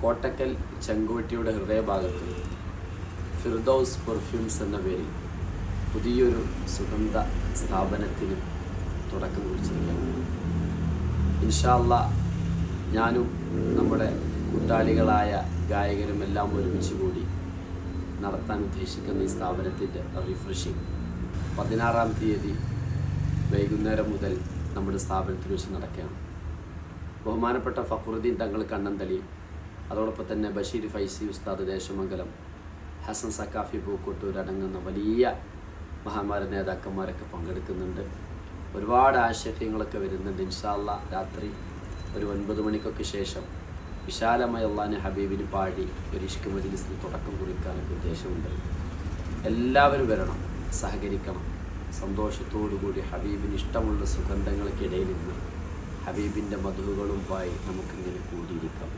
കോട്ടക്കൽ ചെങ്കോട്ടിയുടെ ഹൃദയഭാഗത്ത് ഫിർദൗസ് പെർഫ്യൂംസ് എന്ന പേരിൽ പുതിയൊരു സുഗന്ധ സ്ഥാപനത്തിന് തുടക്കം കുറിച്ചിരിക്കുകയാണ്. ഇൻഷാ അല്ലാഹ് ഞാനും നമ്മുടെ കൂട്ടാളികളായ ഗായകരും എല്ലാം ഒരുമിച്ച് കൂടി നടത്താൻ ഉദ്ദേശിക്കുന്ന ഈ സ്ഥാപനത്തിൻ്റെ റിഫ്രഷിംഗ് 16-ാം തീയതി വൈകുന്നേരം മുതൽ നമ്മുടെ സ്ഥാപനത്തിൽ വെച്ച് നടക്കുകയാണ്. ബഹുമാനപ്പെട്ട ഫഖറുദ്ദീൻ തങ്ങൾ കണ്ണന്തലി, അതോടൊപ്പം തന്നെ ബഷീർ ഫൈസി ഉസ്താദ് ദേശമംഗലം, ഹസൻ സക്കാഫി പൂക്കോട്ടൂർ അടങ്ങുന്ന വലിയ മഹാന്മാര നേതാക്കന്മാരൊക്കെ പങ്കെടുക്കുന്നുണ്ട്. ഒരുപാട് ആശയങ്ങളൊക്കെ വരുന്നുണ്ട്. ഇൻഷാ അല്ലാഹ് രാത്രി ഒരു 9 മണിക്കൊക്കെ ശേഷം വിശാലമായ അള്ളാഹുവിൻ്റെ ഹബീബിന് പാടി ഒരു ഇഷ്ക് മജ്ലിസിന് തുടക്കം കുറിക്കാനൊക്കെ ഉദ്ദേശമുണ്ട്. എല്ലാവരും വരണം, സഹകരിക്കണം. സന്തോഷത്തോടുകൂടി ഹബീബിന് ഇഷ്ടമുള്ള സുഗന്ധങ്ങൾക്കിടയിൽ നിന്ന് ഹബീബിൻ്റെ മധുഹുകളും പായി നമുക്കിങ്ങനെ കൂടിയിരിക്കാം.